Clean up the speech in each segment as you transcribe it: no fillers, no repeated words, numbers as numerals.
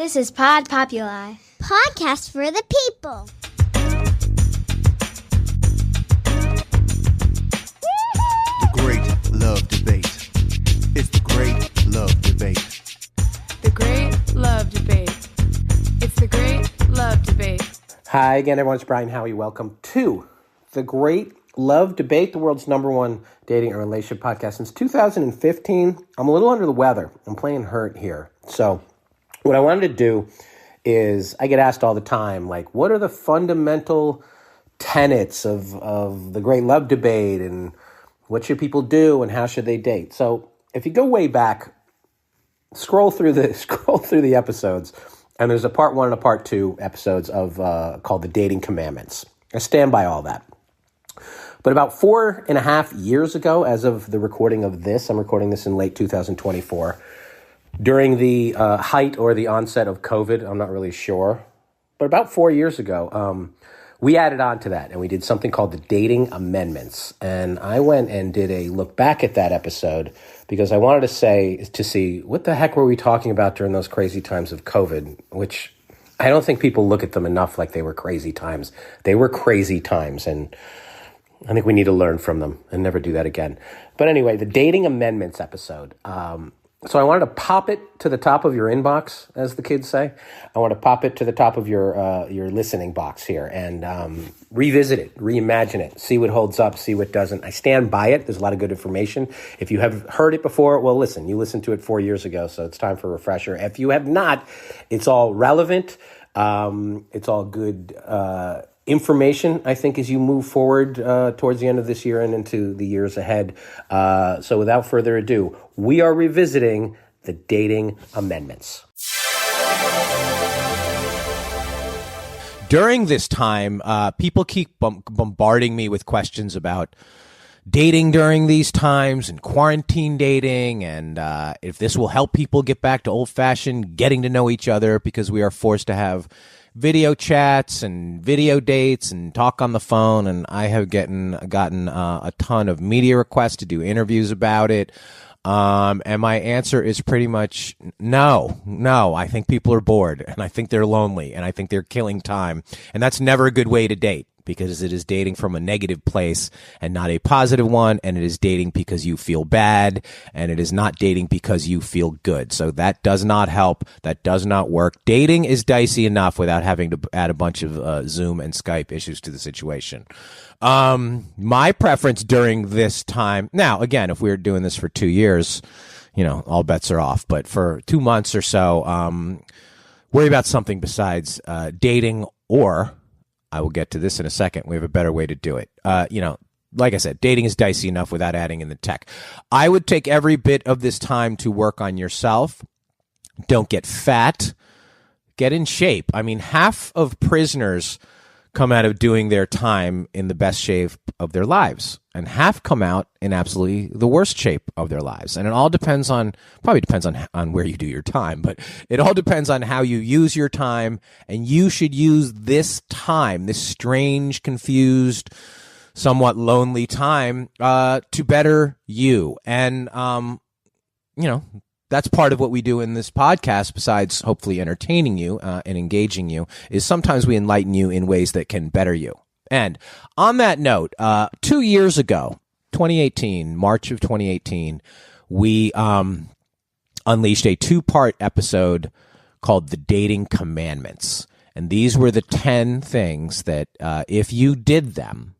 This is Pod Populi. Podcast for the people. The Great Love Debate. It's the Great Love Debate. The Great Love Debate. It's the Great Love Debate. Hi again, everyone. It's Brian Howie. Welcome to the Great Love Debate, the world's number one dating and relationship podcast. Since 2015, I'm a little under the weather. I'm playing hurt here. So what I wanted to do is, I get asked all the time, like, what are the fundamental tenets of the Great Love Debate, and what should people do, and how should they date? So if you go way back, scroll through the episodes, and there's a part 1 and a part 2 episodes of called The Dating Commandments. I stand by all that. But about 4.5 years ago, as of the recording of this, I'm recording this in late 2024, during the height or the onset of COVID, I'm not really sure, but about 4 years ago, we added on to that, and we did something called the Dating Amendments. And I went and did a look back at that episode because I wanted to see what the heck were we talking about during those crazy times of COVID, which I don't think people look at them enough like they were crazy times. They were crazy times, and I think we need to learn from them and never do that again. But anyway, the Dating Amendments episode. So I wanted to pop it to the top of your inbox, as the kids say. I want to pop it to the top of your listening box here and revisit it, reimagine it, see what holds up, see what doesn't. I stand by it. There's a lot of good information. If you have heard it before, well, listen, you listened to it 4 years ago, so it's time for a refresher. If you have not, it's all relevant. It's all good information, I think, as you move forward towards the end of this year and into the years ahead. So without further ado, we are revisiting the Dating Amendments. During this time, people keep bombarding me with questions about dating during these times and quarantine dating, and if this will help people get back to old-fashioned getting to know each other, because we are forced to have video chats and video dates and talk on the phone. And I have gotten a ton of media requests to do interviews about it. And my answer is pretty much no. I think people are bored, and I think they're lonely, and I think they're killing time. And that's never a good way to date, because it is dating from a negative place and not a positive one. And it is dating because you feel bad, and it is not dating because you feel good. So that does not help. That does not work. Dating is dicey enough without having to add a bunch of Zoom and Skype issues to the situation. My preference during this time, now, again, if we were doing this for 2 years, all bets are off. But for 2 months or so, worry about something besides dating, or I will get to this in a second. We have a better way to do it. Like I said, dating is dicey enough without adding in the tech. I would take every bit of this time to work on yourself. Don't get fat. Get in shape. I mean, half of prisoners come out of doing their time in the best shape of their lives, and half come out in absolutely the worst shape of their lives. And it all depends on where you do your time, but it all depends on how you use your time. And you should use this time, this strange, confused, somewhat lonely time, to better you. And, that's part of what we do in this podcast, besides hopefully entertaining you and engaging you, is sometimes we enlighten you in ways that can better you. And on that note, 2 years ago, 2018, March of 2018, we unleashed a 2-part episode called The Dating Commandments. And these were the 10 things that if you did them,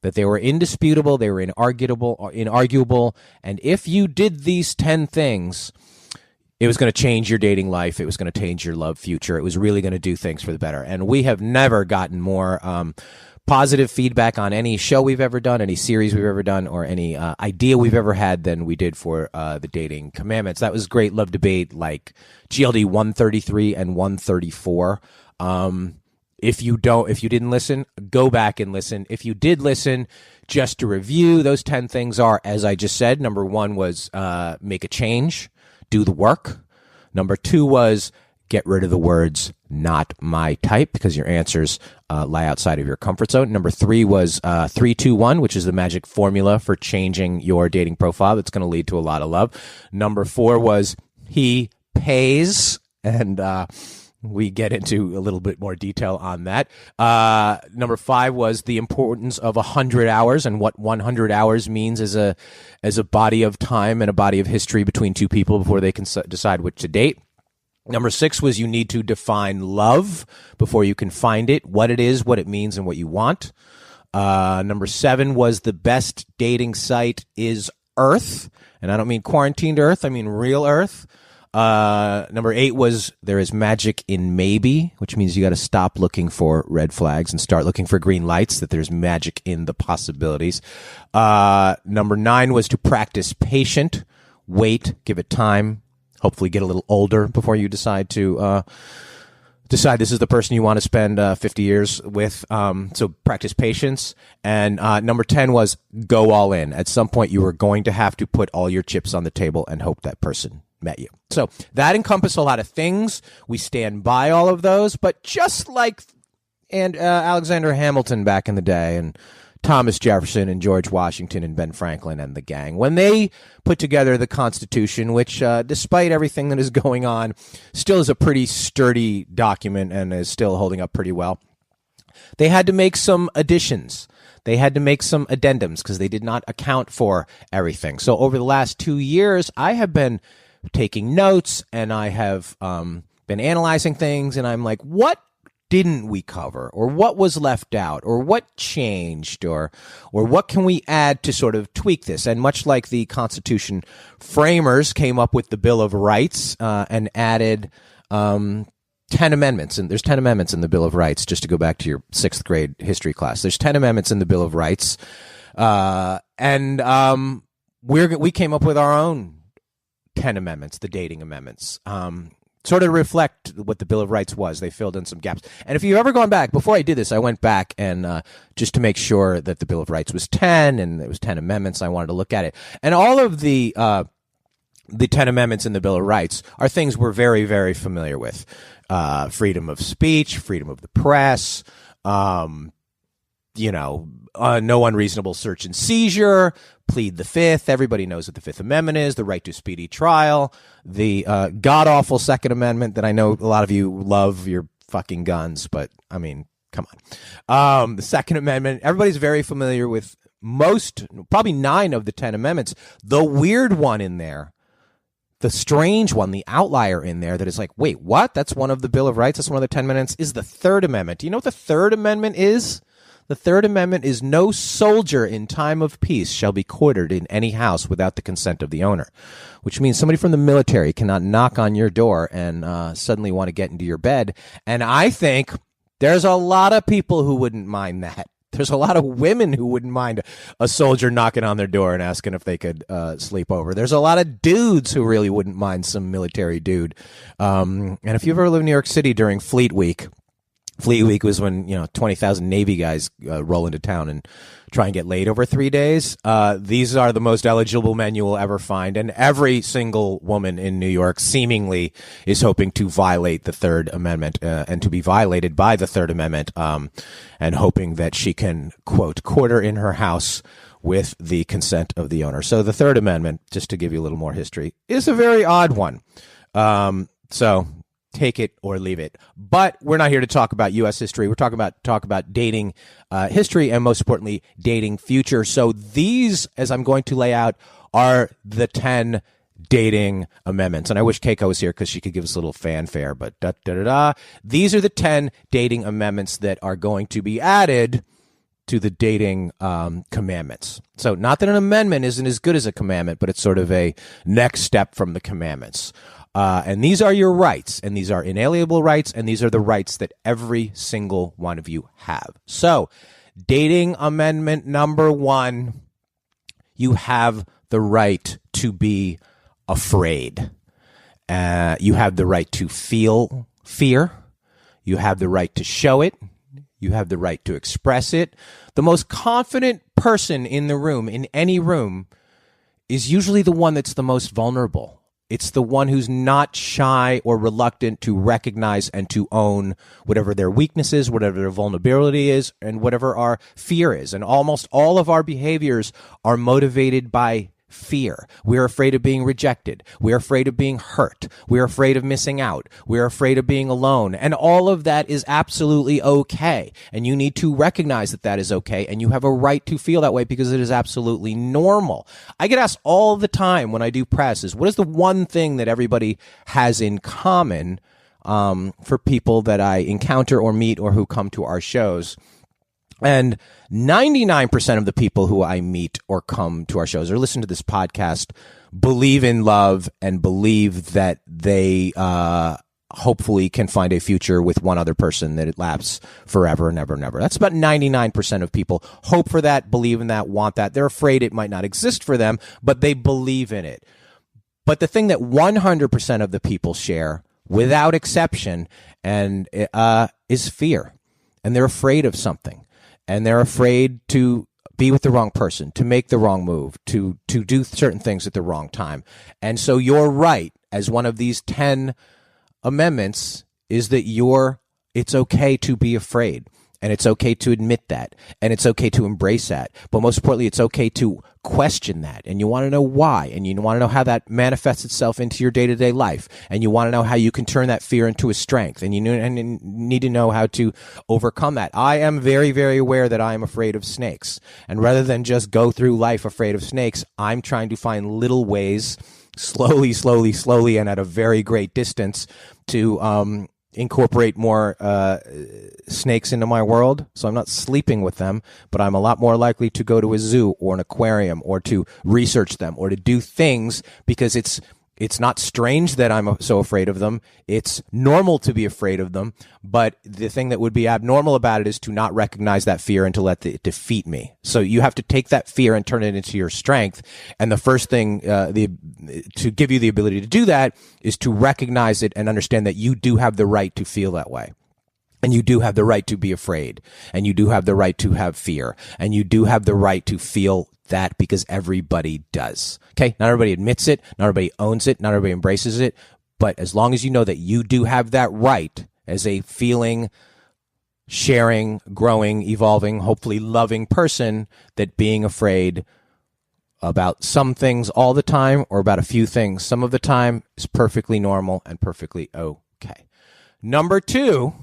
that they were indisputable, they were inarguable, and if you did these 10 things, it was going to change your dating life. It was going to change your love future. It was really going to do things for the better. And we have never gotten more positive feedback on any show we've ever done, any series we've ever done, or any idea we've ever had than we did for the Dating Commandments. That was Great Love Debate, like GLD 133 and 134. If you didn't listen, go back and listen. If you did listen, just to review, those 10 things are, as I just said, number 1 was make a change, do the work. Number 2 was get rid of the words "not my type," because your answers lie outside of your comfort zone. Number 3 was 3-2-1, which is the magic formula for changing your dating profile that's going to lead to a lot of love. Number 4 was he pays. And we get into a little bit more detail on that. Number 5 was the importance of 100 hours and what 100 hours means as a body of time and a body of history between two people before they can decide which to date. Number 6 was you need to define love before you can find it, what it is, what it means, and what you want. Number 7 was the best dating site is Earth. And I don't mean quarantined Earth, I mean real Earth. Number 8 was there is magic in maybe, which means you got to stop looking for red flags and start looking for green lights, that there's magic in the possibilities. Number 9 was to practice patient, wait, give it time, hopefully get a little older before you decide this is the person you want to spend 50 years with. So practice patience. And number 10 was go all in. At some point, you were going to have to put all your chips on the table and hope that person met you. So that encompassed a lot of things. We stand by all of those. But just like Alexander Hamilton back in the day and Thomas Jefferson and George Washington and Ben Franklin and the gang, when they put together the Constitution, which despite everything that is going on, still is a pretty sturdy document and is still holding up pretty well, they had to make some additions. They had to make some addendums because they did not account for everything. So over the last 2 years, I have been taking notes and I have been analyzing things, and I'm like, what didn't we cover, or what was left out, or what changed, or what can we add to sort of tweak this? And much like the Constitution framers came up with the Bill of Rights and added 10 amendments, and there's 10 amendments in the Bill of Rights, just to go back to your 6th grade history class. There's 10 amendments in the Bill of Rights, and we came up with our own 10 amendments, the dating amendments. Sort of reflect what the Bill of Rights was. They filled in some gaps. And if you've ever gone back, before I did this, I went back and just to make sure that the Bill of Rights was 10 and there was 10 amendments, I wanted to look at it. And all of the 10 amendments in the Bill of Rights are things we're very, very familiar with. Freedom of speech, freedom of the press, no unreasonable search and seizure, plead the Fifth. Everybody knows what the Fifth Amendment is, the right to speedy trial, the god-awful Second Amendment that I know a lot of you love your fucking guns, but, I mean, come on. The Second Amendment, everybody's very familiar with probably 9 of the 10 amendments. The weird one in there, the strange one, the outlier in there that is like, wait, what? That's one of the Bill of Rights? That's one of the 10 amendments? Is the Third Amendment. Do you know what the Third Amendment is? The Third Amendment is no soldier in time of peace shall be quartered in any house without the consent of the owner, which means somebody from the military cannot knock on your door and suddenly want to get into your bed. And I think there's a lot of people who wouldn't mind that. There's a lot of women who wouldn't mind a soldier knocking on their door and asking if they could sleep over. There's a lot of dudes who really wouldn't mind some military dude. And if you've ever lived in New York City during Fleet Week was when 20,000 Navy guys roll into town and try and get laid over 3 days. These are the most eligible men you will ever find, and every single woman in New York seemingly is hoping to violate the Third Amendment and to be violated by the Third Amendment, and hoping that she can, quote, quarter in her house with the consent of the owner. So the Third Amendment, just to give you a little more history, is a very odd one. So take it or leave it. But we're not here to talk about U.S. history. We're talk about dating history, and most importantly, dating future. So these, as I'm going to lay out, are the 10 dating amendments. And I wish Keiko was here because she could give us a little fanfare. But these are the 10 dating amendments that are going to be added to the dating commandments. So not that an amendment isn't as good as a commandment, but it's sort of a next step from the commandments. And these are your rights, and these are inalienable rights, and these are the rights that every single one of you have. So, dating amendment number 1, you have the right to be afraid. You have the right to feel fear. You have the right to show it. You have the right to express it. The most confident person in the room, in any room, is usually the one that's the most vulnerable. It's the one who's not shy or reluctant to recognize and to own whatever their weakness is, whatever their vulnerability is, and whatever our fear is. And almost all of our behaviors are motivated by fear. We're afraid of being rejected. We're afraid of being hurt. We're afraid of missing out. We're afraid of being alone. And all of that is absolutely okay. And you need to recognize that that is okay. And you have a right to feel that way because it is absolutely normal. I get asked all the time when I do press is, what is the one thing that everybody has in common for people that I encounter or meet or who come to our shows? And 99% of the people who I meet or come to our shows or listen to this podcast believe in love and believe that they hopefully can find a future with one other person that it lasts forever and ever and ever. That's about 99% of people hope for that, believe in that, want that. They're afraid it might not exist for them, but they believe in it. But the thing that 100% of the people share, without exception, and is fear. And they're afraid of something. And they're afraid to be with the wrong person, to make the wrong move, to do certain things at the wrong time. And so your right as one of these 10 amendments is that it's okay to be afraid. And it's okay to admit that. And it's okay to embrace that. But most importantly, it's okay to question that. And you want to know why. And you want to know how that manifests itself into your day-to-day life. And you want to know how you can turn that fear into a strength. And you need to know how to overcome that. I am very, very aware that I am afraid of snakes. And rather than just go through life afraid of snakes, I'm trying to find little ways, slowly, and at a very great distance to incorporate more snakes into my world. So I'm not sleeping with them, but I'm a lot more likely to go to a zoo or an aquarium or to research them or to do things because it's not strange that I'm so afraid of them. It's normal to be afraid of them. But the thing that would be abnormal about it is to not recognize that fear and to let it defeat me. So you have to take that fear and turn it into your strength. And the first thing to give you the ability to do that is to recognize it and understand that you do have the right to feel that way. And you do have the right to be afraid. And you do have the right to have fear. And you do have the right to feel that because everybody does. Okay? Not everybody admits it. Not everybody owns it. Not everybody embraces it. But as long as you know that you do have that right as a feeling, sharing, growing, evolving, hopefully loving person, that being afraid about some things all the time or about a few things some of the time is perfectly normal and perfectly okay. Number 2,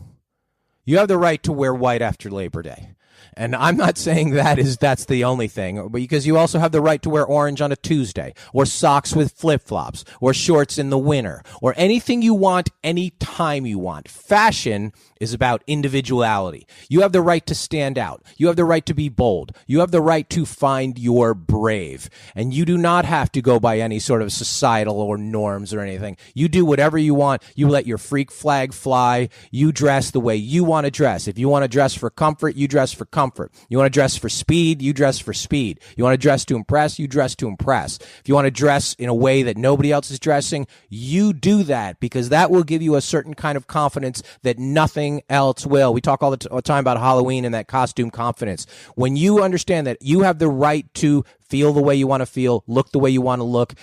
you have the right to wear white after Labor Day. And I'm not saying that's the only thing, because you also have the right to wear orange on a Tuesday, or socks with flip-flops, or shorts in the winter, or anything you want, anytime you want. Fashion is about individuality. You have the right to stand out. You have the right to be bold. You have the right to find your brave. And you do not have to go by any sort of societal or norms or anything. You do whatever you want. You let your freak flag fly. You dress the way you want to dress. If you want to dress for comfort, you dress for comfort. You want to dress for speed, you dress for speed. You want to dress to impress, you dress to impress. If you want to dress in a way that nobody else is dressing, you do that, because that will give you a certain kind of confidence that nothing else will. We talk all the time about Halloween and that costume confidence. When you understand that you have the right to feel the way you want to feel, look the way you want to look,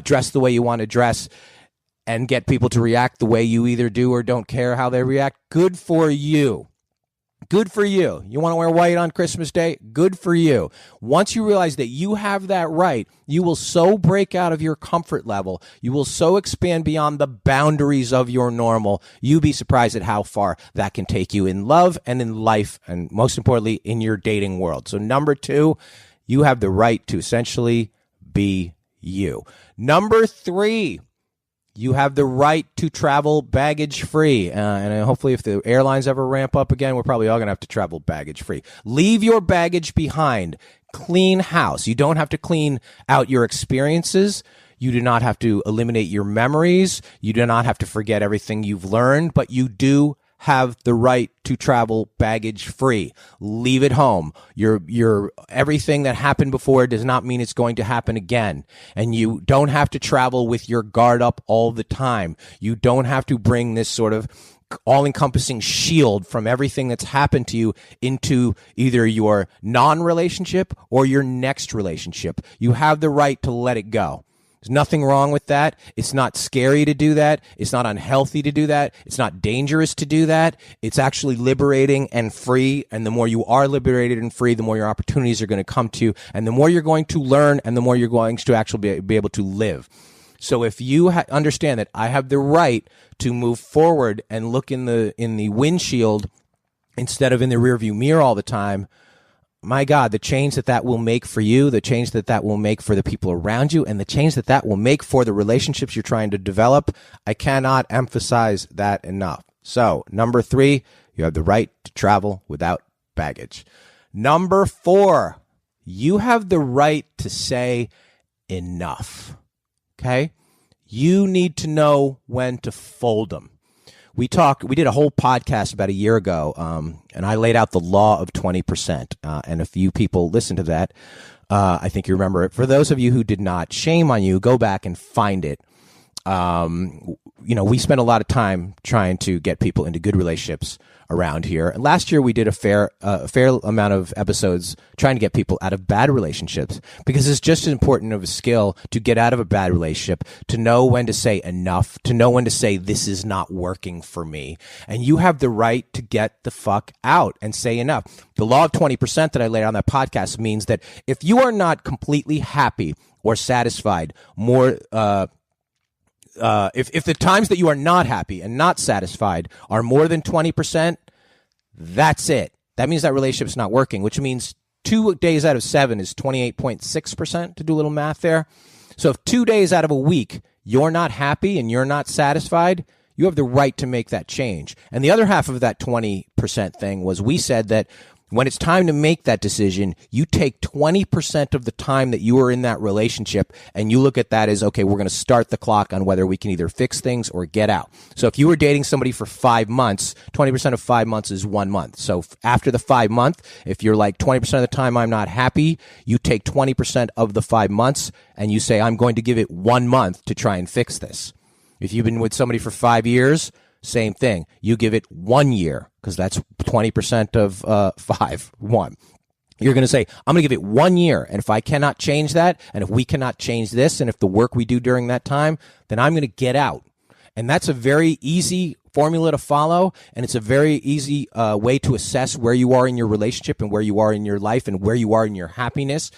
dress the way you want to dress, and get people to react the way you either do or don't care how they react, good for you. Good for you. You want to wear white on Christmas Day? Good for you. Once you realize that you have that right, you will so break out of your comfort level. You will so expand beyond the boundaries of your normal. You'd be surprised at how far that can take you in love and in life, and most importantly, in your dating world. So number 2, you have the right to essentially be you. Number 3, you have the right to travel baggage-free. And hopefully if the airlines ever ramp up again, we're probably all going to have to travel baggage-free. Leave your baggage behind. Clean house. You don't have to clean out your experiences. You do not have to eliminate your memories. You do not have to forget everything you've learned, but you do have the right to travel baggage free. Leave it home. Your everything that happened before does not mean it's going to happen again. And you don't have to travel with your guard up all the time. You don't have to bring this sort of all-encompassing shield from everything that's happened to you into either your non-relationship or your next relationship. You have the right to let it go. There's nothing wrong with that. It's not scary to do that. It's not unhealthy to do that. It's not dangerous to do that. It's actually liberating and free. And the more you are liberated and free, the more your opportunities are going to come to you, and the more you're going to learn, and the more you're going to actually be able to live. So if you understand that I have the right to move forward and look in the windshield instead of in the rearview mirror all the time, my God, the change that will make for you, the change that will make for the people around you, and the change that will make for the relationships you're trying to develop, I cannot emphasize that enough. So, number 3, you have the right to travel without baggage. Number 4, you have the right to say enough. Okay? You need to know when to fold them. We did a whole podcast about a year ago, and I laid out the law of 20%. And a few people listened to that. I think you remember it. For those of you who did not, shame on you. Go back and find it. We spent a lot of time trying to get people into good relationships around here. And last year we did a fair amount of episodes trying to get people out of bad relationships, because it's just as important of a skill to get out of a bad relationship, to know when to say enough, to know when to say this is not working for me. And you have the right to get the fuck out and say enough. The law of 20% that I laid on that podcast means that if you are not completely happy or satisfied, if the times that you are not happy and not satisfied are more than 20%, that's it. That means that relationship's not working, which means 2 days out of 7 is 28.6%, to do a little math there. So if 2 days out of a week you're not happy and you're not satisfied, you have the right to make that change. And the other half of that 20% thing was, we said that when it's time to make that decision, you take 20% of the time that you are in that relationship and you look at that as, okay, we're going to start the clock on whether we can either fix things or get out. So if you were dating somebody for 5 months, 20% of 5 months is 1 month. So after the 5 month, if you're like 20% of the time I'm not happy, you take 20% of the 5 months and you say, I'm going to give it 1 month to try and fix this. If you've been with somebody for 5 years, same thing. You give it 1 year, because that's 20% of 1. You're going to say, I'm going to give it 1 year. And if I cannot change that, and if we cannot change this, and if the work we do during that time, then I'm going to get out. And that's a very easy formula to follow. And it's a very easy way to assess where you are in your relationship and where you are in your life and where you are in your happiness.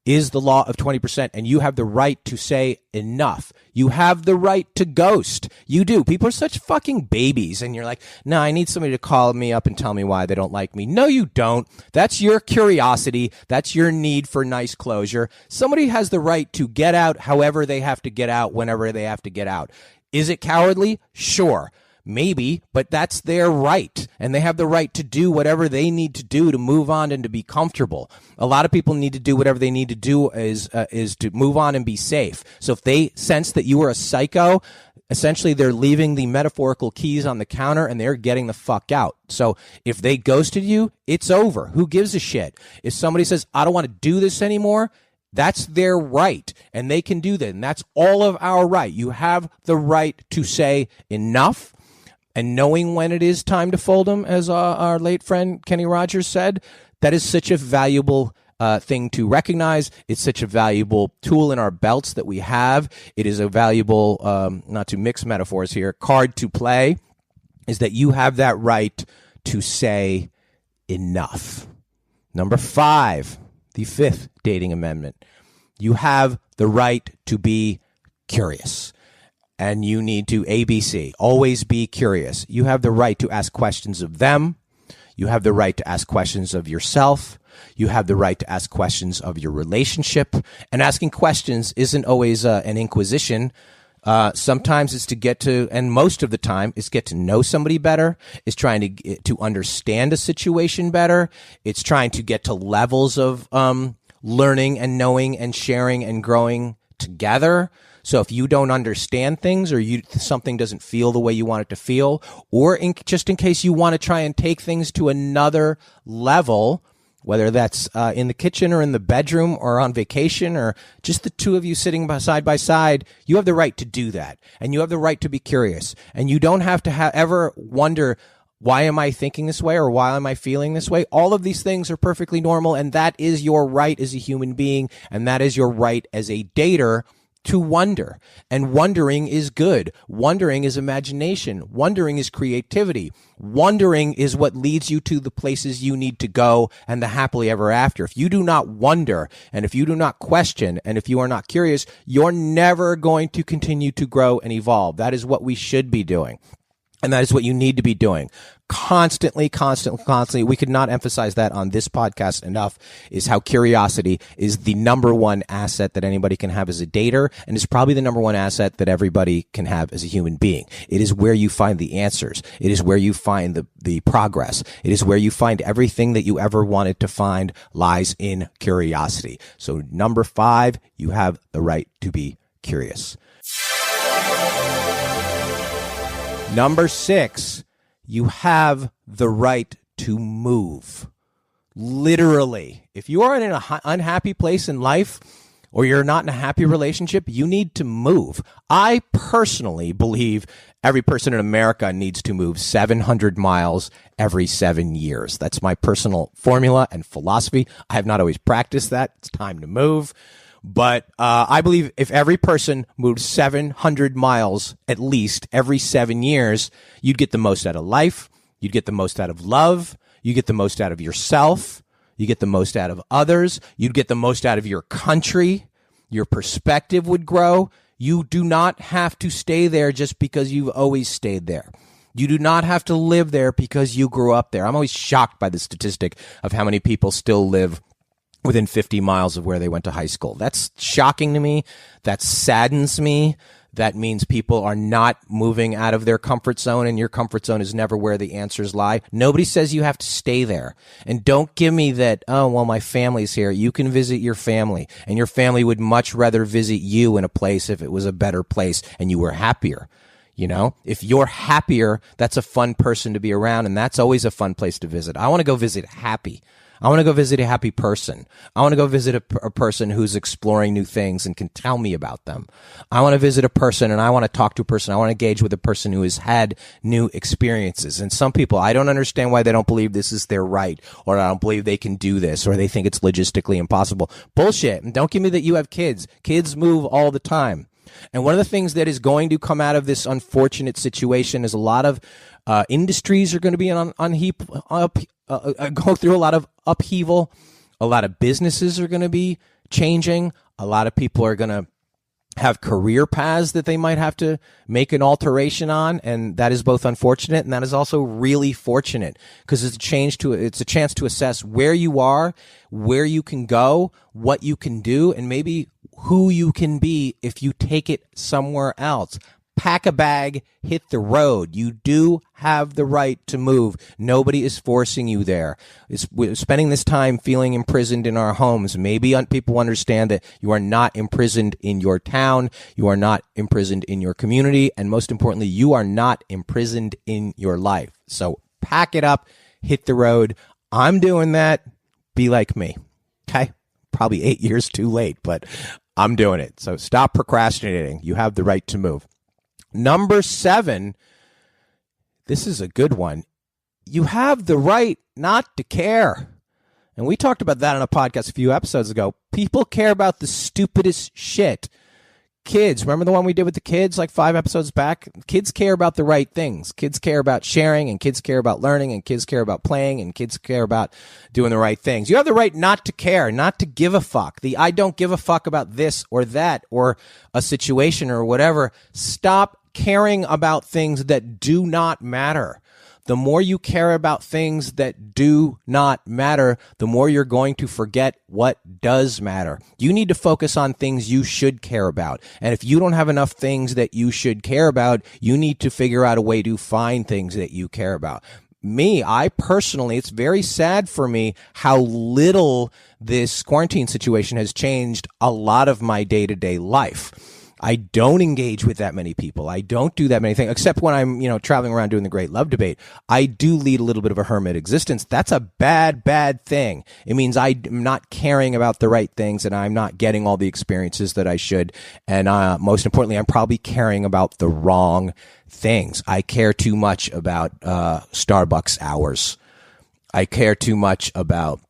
Is the law of 20%, and you have the right to say enough. You have the right to ghost. You do. People are such fucking babies, and you're like, no, I need somebody to call me up and tell me why they don't like me. No, you don't. That's your curiosity. That's your need for nice closure. Somebody has the right to get out however they have to get out, whenever they have to get out. Is it cowardly? Sure. Maybe, but that's their right, and they have the right to do whatever they need to do to move on and to be comfortable. A lot of people need to do whatever they need to do is to move on and be safe. So if they sense that you are a psycho, essentially they're leaving the metaphorical keys on the counter and they're getting the fuck out. So if they ghosted you, it's over. Who gives a shit? If somebody says, I don't want to do this anymore, that's their right, and they can do that, and that's all of our right. You have the right to say enough. And knowing when it is time to fold them, as our late friend Kenny Rogers said, that is such a valuable thing to recognize. It's such a valuable tool in our belts that we have. It is a valuable, not to mix metaphors here, card to play, is that you have that right to say enough. Number 5, the 5th dating amendment. You have the right to be curious. And you need to ABC, always be curious. You have the right to ask questions of them. You have the right to ask questions of yourself. You have the right to ask questions of your relationship. And asking questions isn't always an inquisition. Sometimes it's to get to, and most of the time, it's get to know somebody better. It's trying to understand a situation better. It's trying to get to levels of learning and knowing and sharing and growing together. So if you don't understand things, or something doesn't feel the way you want it to feel, or just in case you want to try and take things to another level, whether that's in the kitchen or in the bedroom or on vacation or just the two of you sitting side by side, you have the right to do that. And you have the right to be curious. And you don't have to ever wonder, why am I thinking this way, or why am I feeling this way? All of these things are perfectly normal, and that is your right as a human being, and that is your right as a dater to wonder. And wondering is good. Wondering is imagination. Wondering is creativity. Wondering is what leads you to the places you need to go and the happily ever after. If you do not wonder, and if you do not question, and if you are not curious, you're never going to continue to grow and evolve. That is what we should be doing. And that is what you need to be doing. Constantly. We could not emphasize that on this podcast enough, is how curiosity is the number one asset that anybody can have as a dater, and is probably the number one asset that everybody can have as a human being. It is where you find the answers. It is where you find the progress. It is where you find everything that you ever wanted to find lies in curiosity. So number 5, you have the right to be curious. Number 6, you have the right to move. Literally. If you are in an unhappy place in life, or you're not in a happy relationship, you need to move. I personally believe every person in America needs to move 700 miles every 7 years. That's my personal formula and philosophy. I have not always practiced that. It's time to move. But I believe if every person moved 700 miles at least every 7 years, you'd get the most out of life. You'd get the most out of love. You get the most out of yourself. You get the most out of others. You'd get the most out of your country. Your perspective would grow. You do not have to stay there just because you've always stayed there. You do not have to live there because you grew up there. I'm always shocked by the statistic of how many people still live within 50 miles of where they went to high school. That's shocking to me. That saddens me. That means people are not moving out of their comfort zone, and your comfort zone is never where the answers lie. Nobody says you have to stay there. And don't give me that, oh, well, my family's here. You can visit your family, and your family would much rather visit you in a place if it was a better place and you were happier. You know, if you're happier, that's a fun person to be around, and that's always a fun place to visit. I want to go visit happy. I want to go visit a happy person. I want to go visit a person who's exploring new things and can tell me about them. I want to visit a person, and I want to talk to a person. I want to engage with a person who has had new experiences. And some people, I don't understand why they don't believe this is their right, or I don't believe they can do this, or they think it's logistically impossible. Bullshit. And don't give me that you have kids. Kids move all the time. And one of the things that is going to come out of this unfortunate situation is a lot of industries are going to be go through a lot of upheaval. A lot of businesses are going to be changing. A lot of people are going to have career paths that they might have to make an alteration on, and that is both unfortunate and that is also really fortunate, because it's a chance to assess where you are, where you can go, what you can do, and maybe who you can be if you take it somewhere else. Pack a bag, hit the road. You do have the right to move. Nobody is forcing you there. We're spending this time feeling imprisoned in our homes. Maybe people understand that you are not imprisoned in your town. You are not imprisoned in your community. And most importantly, you are not imprisoned in your life. So pack it up, hit the road. I'm doing that. Be like me. Okay? Probably 8 years too late, but I'm doing it. So stop procrastinating. You have the right to move. Number 7, this is a good one. You have the right not to care. And we talked about that on a podcast a few episodes ago. People care about the stupidest shit. Kids, remember the one we did with the kids like 5 episodes back? Kids care about the right things. Kids care about sharing, and kids care about learning, and kids care about playing, and kids care about doing the right things. You have the right not to care, not to give a fuck. The I don't give a fuck about this or that or a situation or whatever. Stop caring about things that do not matter. The more you care about things that do not matter, the more you're going to forget what does matter. You need to focus on things you should care about. And if you don't have enough things that you should care about, you need to figure out a way to find things that you care about. I personally, it's very sad for me how little this quarantine situation has changed a lot of my day-to-day life. I don't engage with that many people. I don't do that many things, except when I'm, traveling around doing the Great Love Debate. I do lead a little bit of a hermit existence. That's a bad, bad thing. It means I'm not caring about the right things, and I'm not getting all the experiences that I should. And most importantly, I'm probably caring about the wrong things. I care too much about Starbucks hours. I care too much about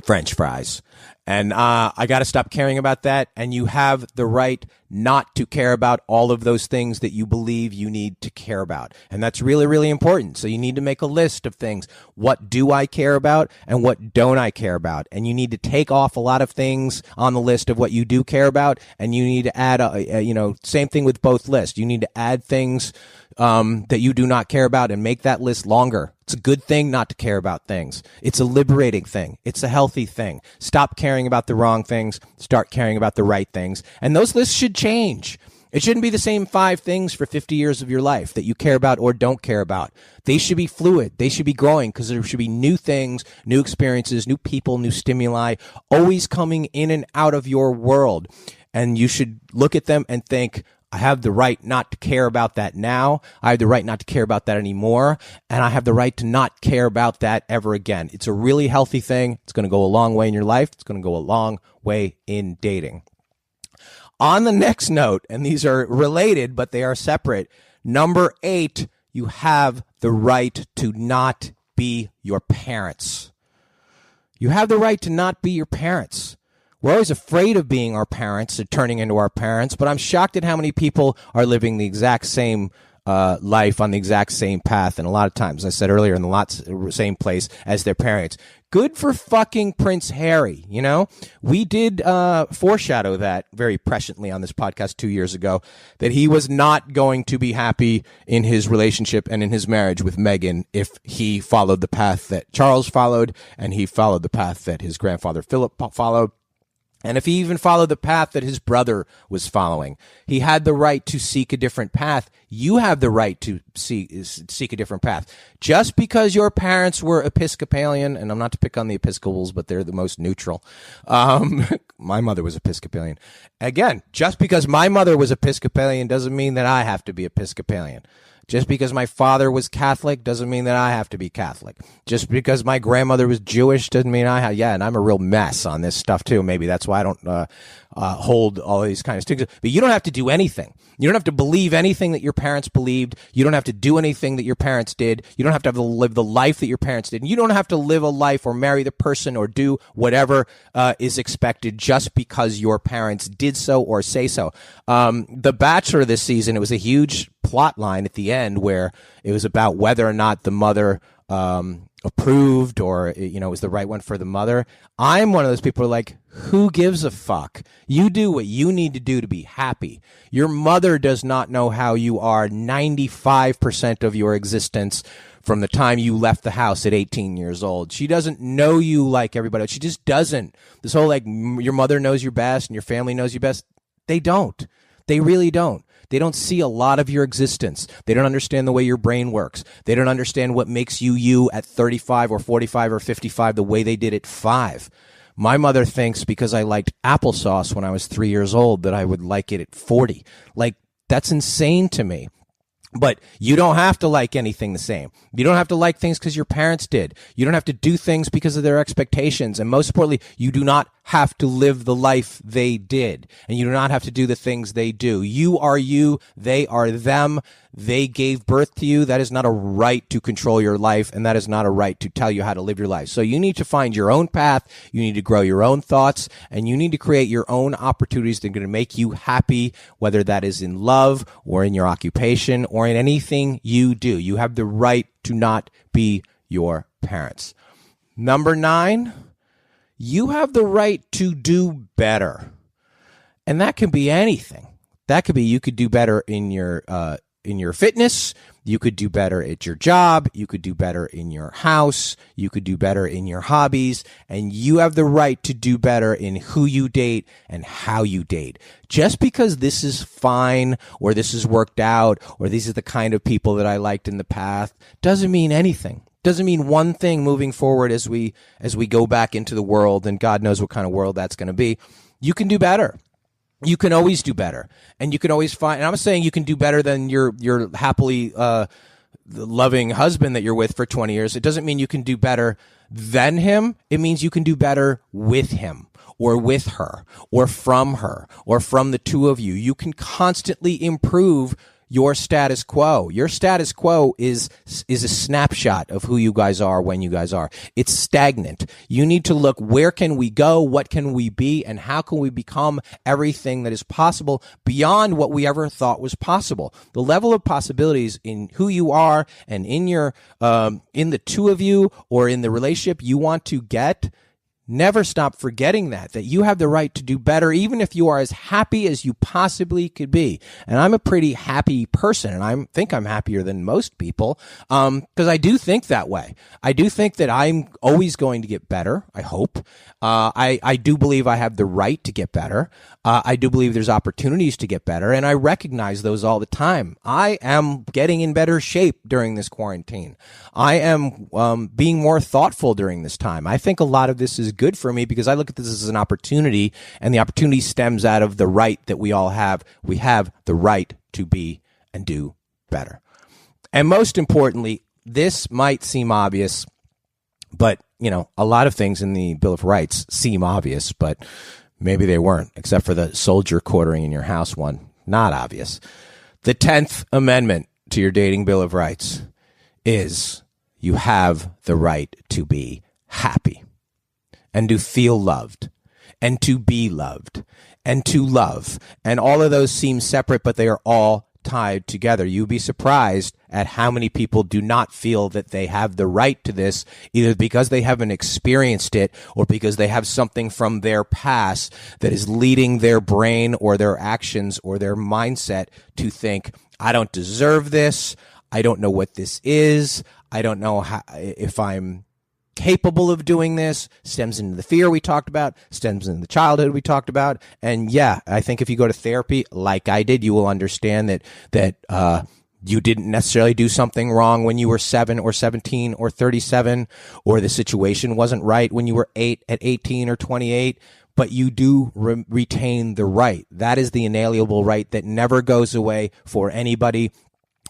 French fries. And I got to stop caring about that. And you have the right not to care about all of those things that you believe you need to care about. And that's really, really important. So you need to make a list of things. What do I care about and what don't I care about? And you need to take off a lot of things on the list of what you do care about. And you need to add, same thing with both lists. You need to add things that you do not care about and make that list longer. It's a good thing not to care about things. It's a liberating thing. It's a healthy thing. Stop caring about the wrong things. Start caring about the right things. And those lists should change. It shouldn't be the same 5 things for 50 years of your life that you care about or don't care about. They should be fluid. They should be growing because there should be new things, new experiences, new people, new stimuli, always coming in and out of your world. And you should look at them and think, I have the right not to care about that now. I have the right not to care about that anymore. And I have the right to not care about that ever again. It's a really healthy thing. It's going to go a long way in your life. It's going to go a long way in dating. On the next note, and these are related, but they are separate. Number 8, you have the right to not be your parents. You have the right to not be your parents. We're always afraid of being our parents and turning into our parents, but I'm shocked at how many people are living the exact same life on the exact same path, and a lot of times, as I said earlier, in the same place as their parents. Good for fucking Prince Harry, you know? We did foreshadow that very presciently on this podcast 2 years ago, that he was not going to be happy in his relationship and in his marriage with Meghan if he followed the path that Charles followed, and he followed the path that his grandfather Philip followed. And if he even followed the path that his brother was following, he had the right to seek a different path. You have the right to seek a different path. Just because your parents were Episcopalian, and I'm not to pick on the Episcopals, but they're the most neutral. My mother was Episcopalian. Again, just because my mother was Episcopalian doesn't mean that I have to be Episcopalian. Just because my father was Catholic doesn't mean that I have to be Catholic. Just because my grandmother was Jewish doesn't mean I have. Yeah, and I'm a real mess on this stuff too. Maybe that's why I don't hold all these kind of sticks. But you don't have to do anything. You don't have to believe anything that your parents believed. You don't have to do anything that your parents did. You don't have to live the life that your parents did. And you don't have to live a life or marry the person or do whatever is expected just because your parents did so or say so. The Bachelor this season, it was a huge plot line at the end where it was about whether or not the mother approved or, was the right one for the mother. I'm one of those people who are like, who gives a fuck? You do what you need to do to be happy. Your mother does not know how you are 95% of your existence from the time you left the house at 18 years old. She doesn't know you like everybody else. She just doesn't. This whole your mother knows you best and your family knows you best. They don't. They really don't. They don't see a lot of your existence. They don't understand the way your brain works. They don't understand what makes you at 35 or 45 or 55 the way they did at 5. My mother thinks because I liked applesauce when I was 3 years old that I would like it at 40. That's insane to me. But you don't have to like anything the same. You don't have to like things because your parents did. You don't have to do things because of their expectations. And most importantly, you do not have to live the life they did. And you do not have to do the things they do. You are you. They are them. They gave birth to you. That is not a right to control your life. And that is not a right to tell you how to live your life. So you need to find your own path. You need to grow your own thoughts. And you need to create your own opportunities that are going to make you happy, whether that is in love or in your occupation or in anything you do. You have the right to not be your parents. Number 9, you have the right to do better. And that can be anything. That could be you could do better in your fitness. You could do better at your job. You could do better in your house. You could do better in your hobbies. And you have the right to do better in who you date and how you date. Just because this is fine or this is worked out or these are the kind of people that I liked in the past doesn't mean anything. Doesn't mean one thing moving forward as we go back into the world, and God knows what kind of world that's going to be. You can do better. You can always do better, and you can always find. And I'm saying you can do better than your happily loving husband that you're with for 20 years. It doesn't mean you can do better than him. It means you can do better with him, or with her, or from the two of you. You can constantly improve your status quo. Your status quo is a snapshot of who you guys are when you guys are. It's stagnant. You need to look, where can we go? What can we be? And how can we become everything that is possible beyond what we ever thought was possible? The level of possibilities in who you are and in your, in the two of you or in the relationship you want to get. Never stop forgetting that you have the right to do better, even if you are as happy as you possibly could be. And I'm a pretty happy person, and I think I'm happier than most people, because I do think that way. I do think that I'm always going to get better, I hope. I do believe I have the right to get better. I do believe there's opportunities to get better, and I recognize those all the time. I am getting in better shape during this quarantine. I am being more thoughtful during this time. I think a lot of this is good for me because I look at this as an opportunity, and the opportunity stems out of the right that we all have. We have the right to be and do better. And most importantly, this might seem obvious, but, you know, a lot of things in the Bill of Rights seem obvious, but maybe they weren't, except for the soldier quartering in your house one. Not obvious. The 10th Amendment to your dating Bill of Rights is you have the right to be happy and to feel loved and to be loved and to love. And all of those seem separate, but they are all tied together. You'd be surprised at how many people do not feel that they have the right to this, either because they haven't experienced it or because they have something from their past that is leading their brain or their actions or their mindset to think, I don't deserve this. I don't know what this is. I don't know if I'm capable of doing this. Stems into the fear we talked about, stems into the childhood we talked about. And yeah, I think if you go to therapy like I did, you will understand that you didn't necessarily do something wrong when you were 7 or 17 or 37, or the situation wasn't right when you were 8 at 18 or 28. But you do retain the right. That is the inalienable right that never goes away for anybody,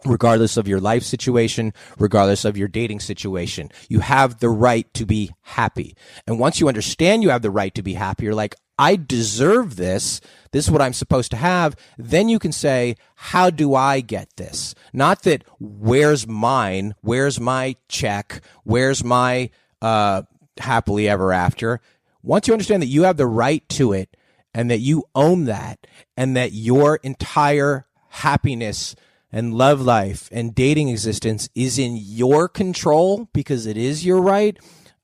regardless of your life situation, regardless of your dating situation. You have the right to be happy. And once you understand you have the right to be happy, you're like, I deserve this. This is what I'm supposed to have. Then you can say, how do I get this? Not that, where's mine? Where's my check? Where's my happily ever after? Once you understand that you have the right to it and that you own that and that your entire happiness and love life and dating existence is in your control because it is your right,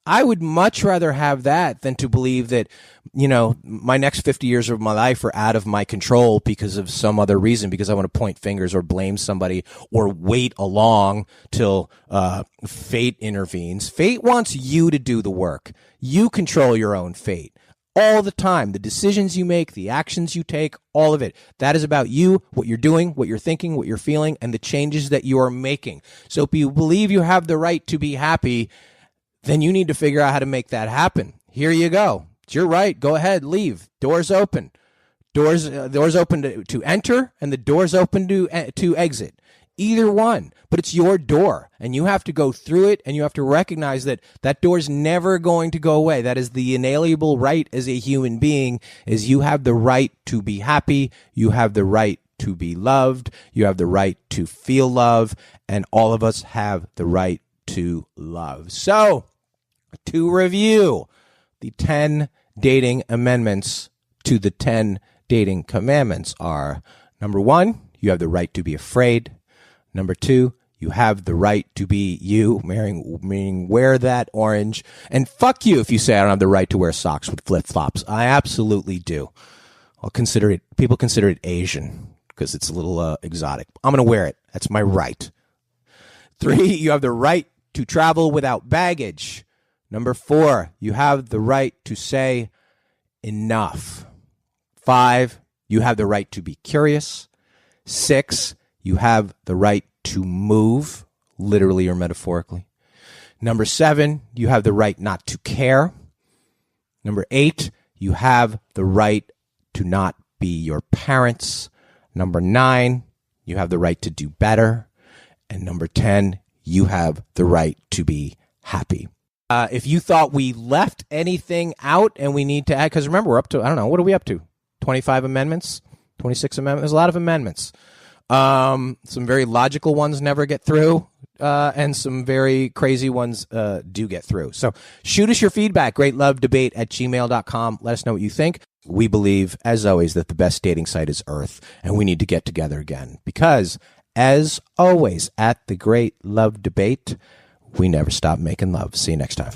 I would much rather have that than to believe that, you know, my next 50 years of my life are out of my control because of some other reason, because I want to point fingers or blame somebody or wait along till fate intervenes. Fate wants you to do the work. You control your own fate. All the time, the decisions you make, the actions you take, all of it. That is about you, what you're doing, what you're thinking, what you're feeling, and the changes that you are making. So if you believe you have the right to be happy, then you need to figure out how to make that happen. Here you go. It's your right. Go ahead, leave. Doors open. Doors open to enter, and the doors open to exit. Either one, but it's your door, and you have to go through it, and you have to recognize that that door's never going to go away. That is the inalienable right as a human being, is you have the right to be happy, you have the right to be loved, you have the right to feel love, and all of us have the right to love. So, to review, the 10 dating amendments to the 10 dating commandments are: number 1, you have the right to be afraid. Number 2, you have the right to be you, meaning wear that orange. And fuck you if you say I don't have the right to wear socks with flip-flops. I absolutely do. People consider it Asian because it's a little exotic. I'm going to wear it. That's my right. 3, you have the right to travel without baggage. Number 4, you have the right to say enough. 5, you have the right to be curious. 6, you have the right to move, literally or metaphorically. Number 7, you have the right not to care. Number 8, you have the right to not be your parents. Number 9, you have the right to do better. And number 10, you have the right to be happy. If you thought we left anything out and we need to add, because remember, we're up to, I don't know, what are we up to? 25 amendments? 26 amendments? There's a lot of amendments. Some very logical ones never get through. And some very crazy ones do get through. So shoot us your feedback, greatlovedebate@gmail.com. Let us know what you think. We believe, as always, that the best dating site is Earth, and we need to get together again. Because, as always, at the Great Love Debate, we never stop making love. See you next time.